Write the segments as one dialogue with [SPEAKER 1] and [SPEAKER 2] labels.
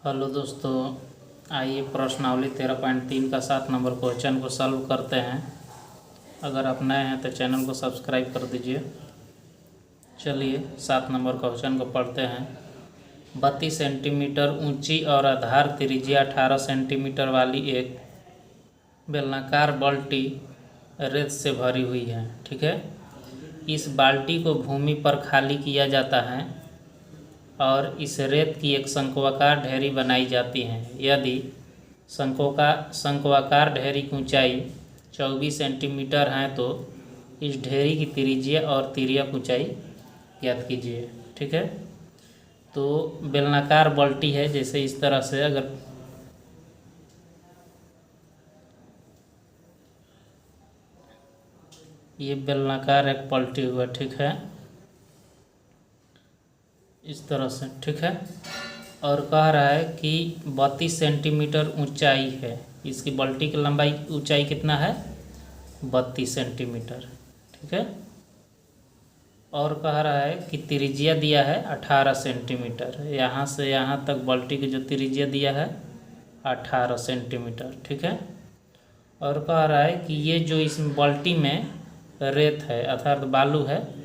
[SPEAKER 1] Hello दोस्तों, आइए प्रश्नावली 13.3 का 7 नंबर क्वेश्चन को सॉल्व करते हैं। अगर आप नए हैं तो चैनल को सब्सक्राइब कर दीजिए। चलिए 7 नंबर क्वेश्चन को पढ़ते हैं। 32 सेंटीमीटर ऊंची और आधार त्रिज्या 18 सेंटीमीटर वाली एक बेलनाकार बाल्टी रेत से भरी हुई है। ठीक है, इस बाल्टी को भूमि पर खाली किया जाता है और इस रेत की एक शंक्वाकार ढेरी बनाई जाती है। यदि शंक्वाकार ढेरी की ऊंचाई 24 सेंटीमीटर है तो इस ढेरी की त्रिज्या और तिर्यक ऊंचाई ज्ञात कीजिए। ठीक है, तो बेलनाकार बाल्टी है, जैसे इस तरह से अगर ये बेलनाकार एक पलटी हुआ, ठीक है, इस तरह से। ठीक है, और कह रहा है कि 32 सेंटीमीटर ऊंचाई है। इसकी बाल्टी की लंबाई ऊंचाई कितना है? 32 सेंटीमीटर। ठीक है, और कह रहा है कि त्रिज्या दिया है 18 सेंटीमीटर। यहाँ से यहाँ तक बाल्टी की जो त्रिज्या दिया है 18 सेंटीमीटर। ठीक है, और कह रहा है कि ये जो इस बाल्टी में रेत है अर्थात बालू है,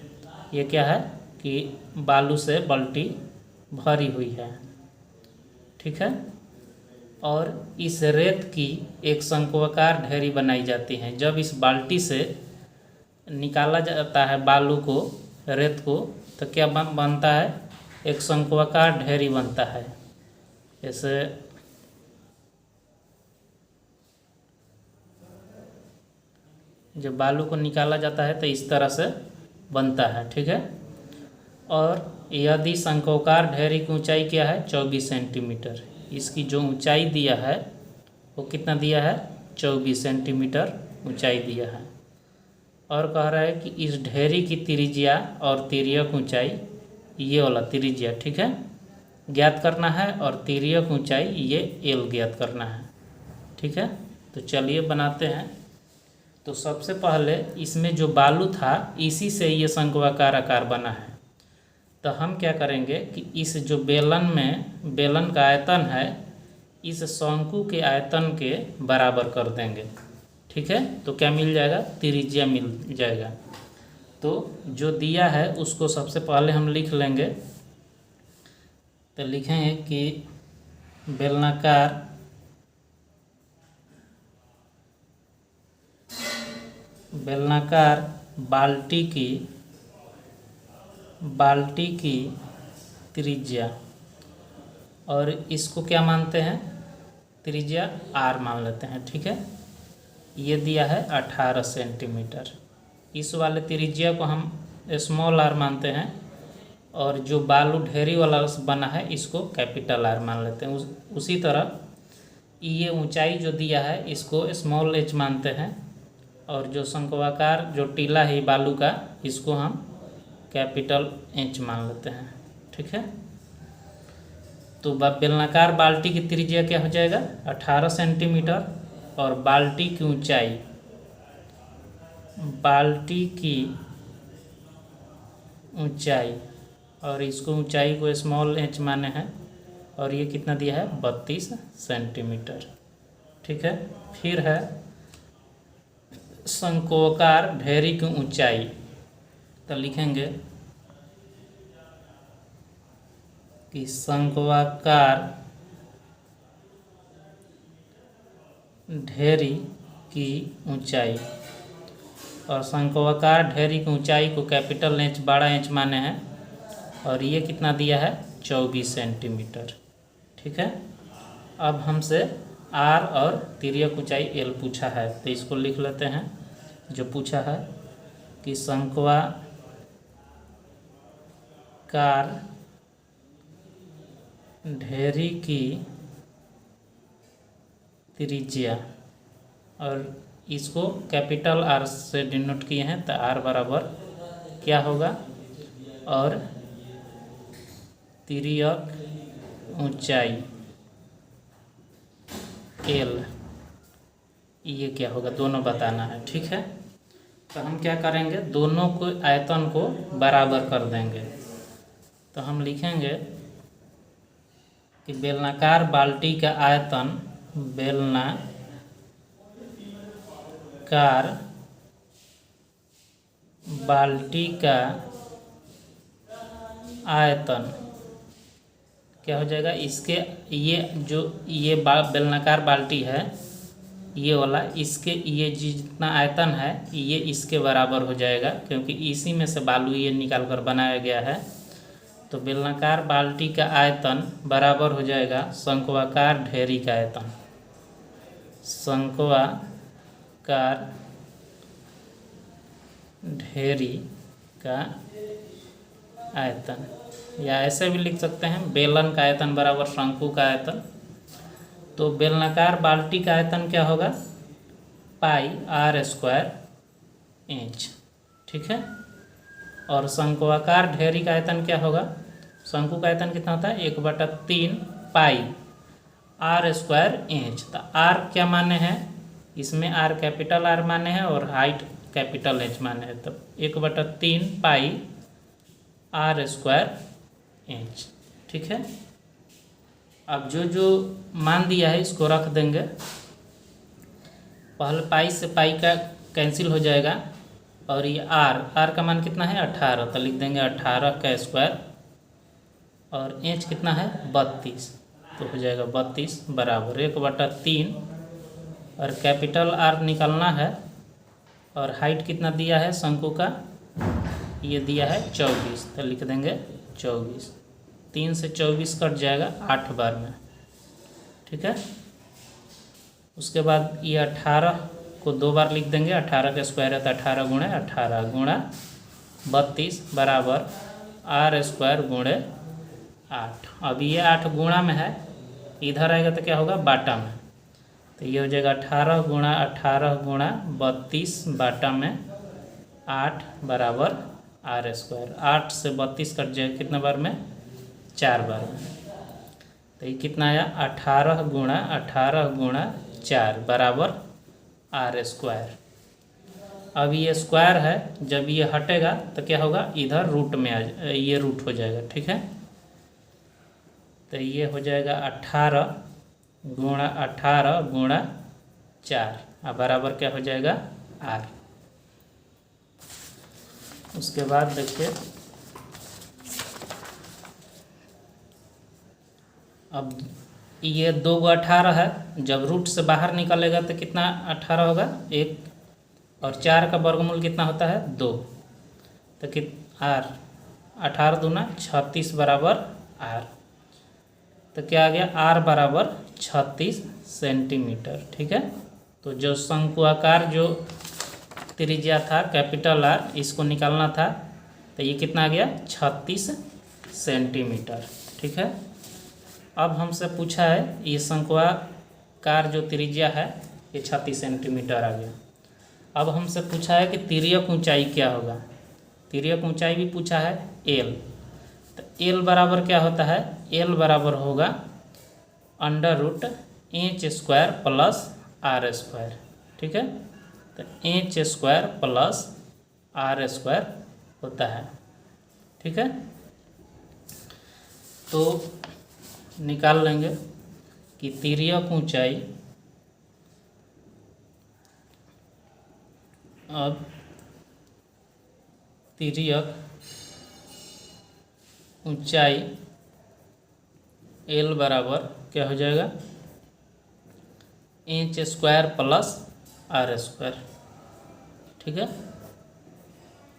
[SPEAKER 1] ये क्या है कि बालू से बाल्टी भरी हुई है। ठीक है, और इस रेत की एक शंक्वाकार ढेरी बनाई जाती है। जब इस बाल्टी से निकाला जाता है बालू को, रेत को, तो क्या बनता है? एक शंक्वाकार ढेरी बनता है। जैसे जब बालू को निकाला जाता है तो इस तरह से बनता है। ठीक है, और यदि शंक्वाकार ढेरी की ऊंचाई क्या है? 24 सेंटीमीटर। इसकी जो ऊंचाई दिया है वो कितना दिया है? 24 सेंटीमीटर ऊंचाई दिया है। और कह रहा है कि इस ढेरी की त्रिज्या और तिर्यक ऊंचाई, ये वाला त्रिज्या, ठीक है, ज्ञात करना है, और तिर्यक ऊंचाई ये एल ज्ञात करना है। ठीक है, तो चलिए बनाते हैं। तो सबसे पहले इसमें जो बालू था इसी से ये शंक्वाकार आकार बना है। तो हम क्या करेंगे कि इस जो बेलन का आयतन है इस शंकु के आयतन के बराबर कर देंगे। ठीक है, तो क्या मिल जाएगा? त्रिज्या मिल जाएगा। तो जो दिया है उसको सबसे पहले हम लिख लेंगे। तो लिखेंगे कि बेलनाकार बाल्टी की त्रिज्या, और इसको क्या मानते हैं? त्रिज्या आर मान लेते हैं। ठीक है, ये दिया है 18 सेंटीमीटर। इस वाले त्रिज्या को हम स्मॉल आर मानते हैं, और जो बालू ढेरी वाला बना है इसको कैपिटल आर मान लेते हैं। उसी तरह ये ऊंचाई जो दिया है इसको स्मॉल एच मानते हैं, और जो शंक्वाकार जो टीला है बालू का इसको हम कैपिटल एच मान लेते हैं। ठीक है, तो बेलनाकार बाल्टी की त्रिज्या क्या हो जाएगा? 18 सेंटीमीटर, और बाल्टी की ऊंचाई और इसको ऊंचाई को स्मॉल एच माने हैं, और ये कितना दिया है? 32 सेंटीमीटर। ठीक है, फिर है शंक्वाकार ढेरी की ऊंचाई। तो लिखेंगे कि शंक्वाकार ढेरी की ऊंचाई, और शंक्वाकार ढेरी की ऊंचाई को कैपिटल एच बड़ा एच माने हैं, और ये कितना दिया है? 24 सेंटीमीटर। ठीक है, अब हमसे आर और तिर्यक ऊंचाई एल पूछा है, तो इसको लिख लेते हैं। जो पूछा है कि शंक्वाकार ढेरी की त्रिज्या, और इसको कैपिटल आर से डिनोट किए हैं, तो आर बराबर क्या होगा? और तिर्यक ऊंचाई एल, ये क्या होगा? दोनों बताना है। ठीक है, तो हम क्या करेंगे? दोनों को आयतन को बराबर कर देंगे। तो हम लिखेंगे कि बेलनाकार बाल्टी का आयतन, बेलनाकार बाल्टी का आयतन क्या हो जाएगा, इसके ये बेलनाकार बाल्टी है ये वाला, इसके ये जितना आयतन है ये इसके बराबर हो जाएगा, क्योंकि इसी में से बालू ये निकाल कर बनाया गया है। तो बेलनाकार बाल्टी का आयतन बराबर हो जाएगा शंक्वाकार ढेरी का आयतन। शंक्वाकार ढेरी का आयतन, या ऐसे भी लिख सकते हैं बेलन का आयतन बराबर शंकु का आयतन। तो बेलनाकार बाल्टी का आयतन क्या होगा, पाई r स्क्वायर इंच, ठीक है। और शंक्वाकार ढेरी का आयतन क्या होगा, शंकु का आयतन कितना होता है 1/3 पाई r स्क्वायर इंच। तो r क्या माने हैं, इसमें r कैपिटल R माने हैं और हाइट कैपिटल H माने हैं। तो 1/3 पाई r स्क्वायर इंच, ठीक है। अब जो मान दिया है इसको रख देंगे। पहले पाई से पाई का कैंसिल हो जाएगा और ये r का मान कितना है 18, तो लिख देंगे 18 का स्क्वायर, और इंच कितना है 32, तो हो जाएगा 32 बराबर 1/3, और कैपिटल R निकालना है। और हाइट कितना दिया है शंकु का, ये दिया है 24, तो लिख देंगे 24। 3 से 24 कट जाएगा 8 बार में, ठीक है। उसके बाद ये 18 को 2 बार लिख देंगे, 18 का स्क्वायर है तो 18 गुणे 18 गुणा 32 बराबर r स्क्वायर गुणे 8। अब ये 8 गुणा में है, इधर आएगा तो क्या होगा बाटा में, तो ये हो जाएगा 18 गुणा 32 बाटा में 8 बराबर r स्क्वायर। 8 से 32 कट जाएगा कितना बार में, 4 बार में। तो ये कितना आया 18 गुणा 4 बराबर r स्क्वायर। अब ये स्क्वायर है, जब ये हटेगा तो क्या होगा, इधर रूट में ये रूट हो जाएगा, ठीक है। तो ये हो जाएगा 18 गुणा 4 और बराबर क्या हो जाएगा r। उसके बाद देखिए, अब ये 2 को 18 है, जब रूट से बाहर निकलेगा तो कितना 18 होगा 1, और 4 का वर्गमूल कितना होता है 2, तो कि r 18 दूना 36 बराबर r। तो क्या आ गया r बराबर 36 सेंटीमीटर, ठीक है। तो जो शंक्वाकार जो त्रिज्या था कैपिटल R, इसको निकालना था, तो ये कितना आ गया 36 सेंटीमीटर, ठीक है। अब हमसे पूछा है ये शंक्वाकार जो त्रिज्या है ये 36 सेंटीमीटर आ गया। अब हमसे पूछा है कि तिर्यक ऊंचाई क्या होगा, तिर्यक ऊंचाई भी पूछा है L। तो L बराबर क्या होता है, L बराबर होगा √h² प्लस r², ठीक है। तो h² प्लस r² होता है, ठीक है। तो निकाल लेंगे कि तिर्यक ऊंचाई, अब तिर्यक ऊंचाई L बराबर क्या हो जाएगा h² प्लस r², ठीक है।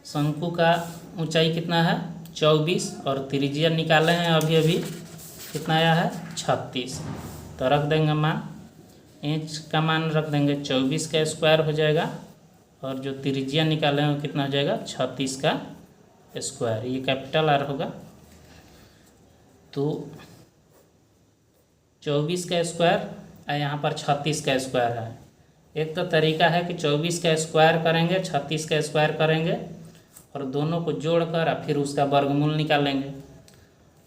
[SPEAKER 1] शंकु का ऊंचाई कितना है 24 और त्रिज्या निकाले हैं अभी कितना आया है 36, तो रख देंगे मान, h का मान रख देंगे 24 का स्क्वायर हो जाएगा, और जो त्रिज्या निकाले हैं वो कितना हो जाएगा 36 का स्क्वायर, ये कैपिटल R होगा। तो 24 का स्क्वायर यहाँ पर 36 का स्क्वायर है। एक तो तरीका है कि 24 का स्क्वायर करेंगे 36 का स्क्वायर करेंगे और दोनों को जोड़कर फिर उसका वर्गमूल निकालेंगे,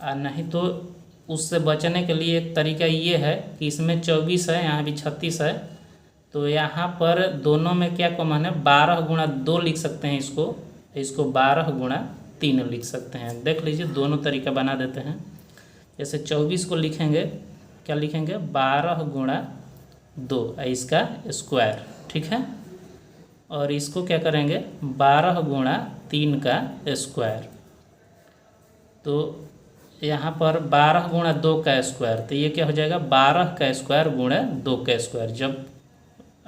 [SPEAKER 1] और नहीं तो उससे बचने के लिए एक तरीका ये है कि इसमें 24 है यहाँ भी 36 है, तो यहाँ पर दोनों में क्या कॉमन है 12 गुणा 2 लिख सकते हैं इसको 12 गुणा 3 लिख सकते हैं। देख लीजिए दोनों तरीका बना देते हैं। जैसे 24 को लिखेंगे, क्या लिखेंगे 12 गुणा 2 इसका स्क्वायर, ठीक है। और इसको क्या करेंगे 12 गुणा 3 का स्क्वायर। तो यहाँ पर 12 गुणा 2 का स्क्वायर, तो ये क्या हो जाएगा 12 का स्क्वायर गुणा 2 का स्क्वायर। जब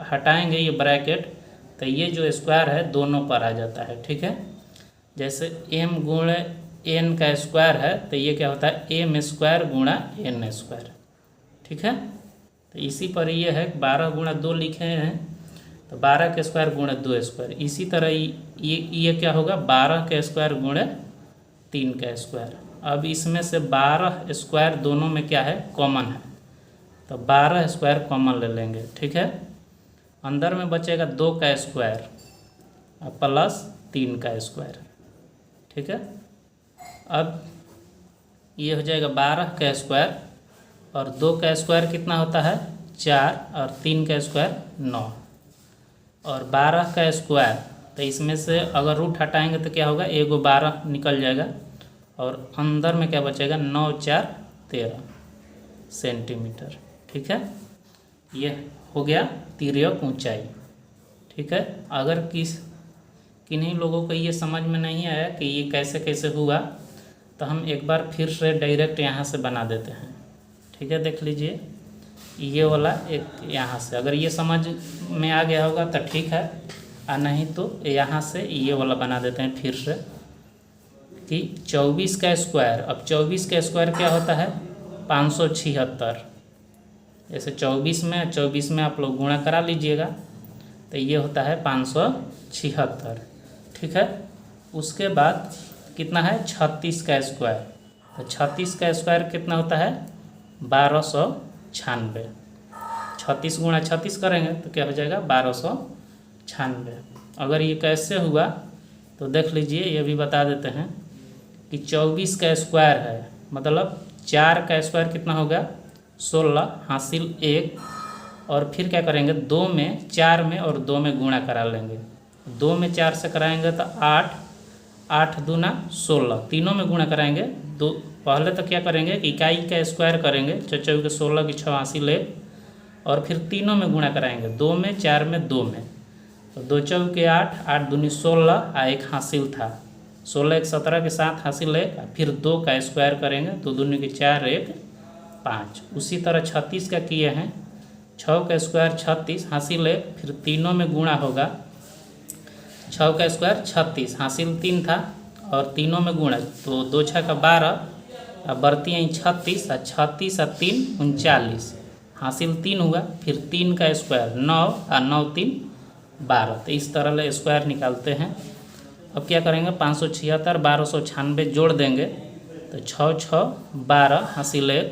[SPEAKER 1] हटाएंगे ये ब्रैकेट तो ये जो स्क्वायर है दोनों पर आ जाता है, ठीक है। जैसे m गुणे n का स्क्वायर है तो ये क्या होता है m स्क्वायर गुणा n स्क्वायर, ठीक है। तो इसी पर ये है 12 गुणा 2 लिखे हैं तो 12 के स्क्वायर गुणे 2 स्क्वायर। इसी तरह ये क्या होगा 12 के स्क्वायर गुणे 3 का स्क्वायर। अब इसमें से 12 स्क्वायर दोनों में क्या है कॉमन है, तो 12 स्क्वायर कॉमन ले लेंगे, ठीक है। अंदर में बचेगा 2 का स्क्वायर प्लस 3 का स्क्वायर, ठीक है। अब ये हो जाएगा 12 का स्क्वायर और 2 का स्क्वायर कितना होता है 4 और 3 का स्क्वायर 9 और 12 का स्क्वायर। तो इसमें से अगर रूट हटाएंगे तो क्या होगा 1 12 निकल जाएगा और अंदर में क्या बचेगा 9 4 13 सेंटीमीटर, ठीक है। ये हो गया तिर्यक ऊंचाई, ठीक है। अगर किन्हीं लोगों को ये समझ में नहीं आया कि ये कैसे कैसे हुआ तो हम एक बार फिर से डायरेक्ट यहाँ से बना देते हैं, ठीक है। देख लीजिए ये वाला एक यहाँ से, अगर ये समझ में आ गया होगा तो ठीक है, और नहीं तो यहाँ से ये वाला बना देते हैं फिर से कि 24 का स्क्वायर। अब 24 का स्क्वायर क्या होता है 576। जैसे 24 में आप लोग गुणा करा लीजिएगा तो ये होता है 576, ठीक है। उसके बाद कितना है 36 का स्क्वायर, तो 36 का स्क्वायर कितना होता है 1296। 36 गुणा 36 करेंगे तो क्या हो जाएगा 1296। अगर ये कैसे हुआ तो देख लीजिए, ये भी बता देते हैं कि 24 का स्क्वायर है मतलब 4 का स्क्वायर कितना होगा 16 हासिल 1 और फिर क्या करेंगे 2 में 4 में और 2 में गुणा करा लेंगे। 2 में 4 से कराएंगे तो 8 8 दूना 16, तीनों में गुणा कराएंगे। दो पहले तो क्या करेंगे कि इकाई का स्क्वायर करेंगे 4 के 16 की 6 हासिल 1 और फिर तीनों में गुणा कराएंगे 2 में 4 में 2 में, तो 2 4 के 8 8 दूनी 16 और 1 हासिल था 16 1 17 के 7 हासिल 1, फिर 2 का स्क्वायर करेंगे 2 दूनी के 4 1 5। उसी तरह 36 का किए हैं 6 का स्क्वायर 36 हासिल 1, फिर तीनों में गुणा होगा 6 का स्क्वायर 36 हासिल 3 था और तीनों में गुणा तो 2 6 का 12 और बढ़ती हैं 36 और 36 और 3 39 हासिल 3 हुआ, फिर 3 का स्क्वायर 9 और 9 3 12। तो इस तरह से स्क्वायर निकालते हैं। अब क्या करेंगे 576 1296 जोड़ देंगे तो 6 6 12 हासिल 1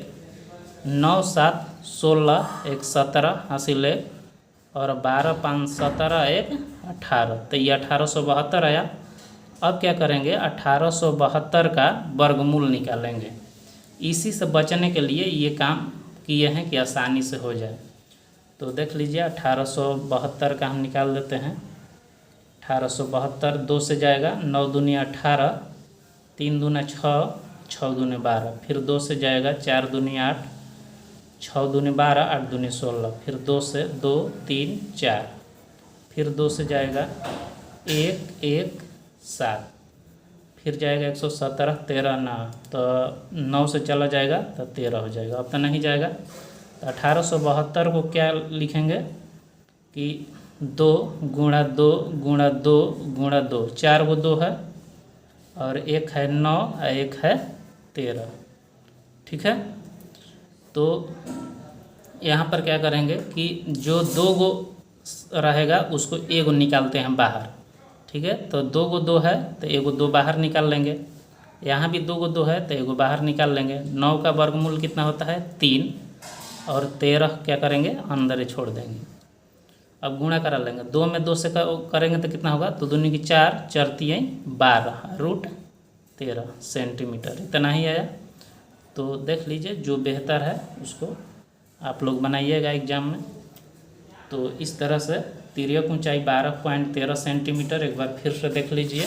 [SPEAKER 1] 9 7 16 1 17 हासिल 1 और 12 5 17 1 18, तो ये 1872 आया। अब क्या करेंगे 1872 का वर्गमूल निकालेंगे। इसी से बचने के लिए ये काम किए हैं कि आसानी से हो जाए। तो देख लीजिए 1872 का हम निकाल देते हैं। 1872 2 से जाएगा 9 दूनी 18 3 दूना 6 6 दूनी 12, फिर 2 से जाएगा 4 दूनी 8 6 दूनी 12 8 दूनी 16, फिर 2 से 2 3 4, फिर 2 से जाएगा 1 1 7, फिर जाएगा 117 13 9, तो 9 से चला जाएगा तो 13 हो जाएगा। अब तो नहीं जाएगा तो 1872 को क्या लिखेंगे कि 2 गुणा 2 गुणा 2 गुणा 2, 4 को 2 है और 1 है 9 और 1 है 13, ठीक है। तो यहाँ पर क्या करेंगे कि जो 2 गो रहेगा उसको 1 गो निकालते हैं बाहर, ठीक है। तो 2 गो 2 है तो 1 गो 2 बाहर निकाल लेंगे। यहाँ भी 2 गो 2 है तो 1 गो बाहर निकाल लेंगे। 9 का वर्गमूल कितना होता है 3 और 13 क्या करेंगे अंदर ही छोड़ देंगे। अब गुणा करा लेंगे 2 में 2 से करेंगे तो कितना होगा तो दूनी की 4 4 3 12 रूट 13 सेंटीमीटर, इतना ही आया। तो देख लीजिए जो बेहतर है उसको आप लोग बनाइएगा एग्जाम में। तो इस तरह से तिर्यक ऊंचाई 12.13 सेंटीमीटर एक बार फिर से देख लीजिए।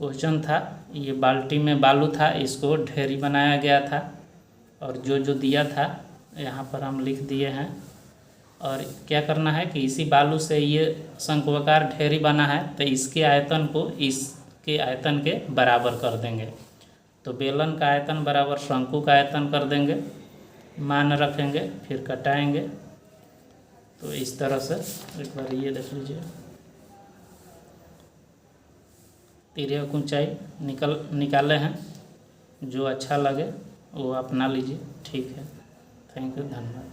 [SPEAKER 1] क्वेश्चन था, ये बाल्टी में बालू था, इसको ढेरी बनाया गया था और जो जो दिया था यहाँ पर हम लिख दिए हैं। और क्या करना है कि इसी बालू से ये शंक्वाकार ढेरी बना है, तो इसके आयतन को इसके आयतन के बराबर कर देंगे। तो बेलन का आयतन बराबर शंकु का आयतन कर देंगे, मान रखेंगे, फिर कटाएंगे। तो इस तरह से एक बार ये देख लीजिए, तिर्यक ऊंचाई निकाले हैं। जो अच्छा लगे वो अपना लीजिए। ठीक है, थैंक यू, धन्यवाद।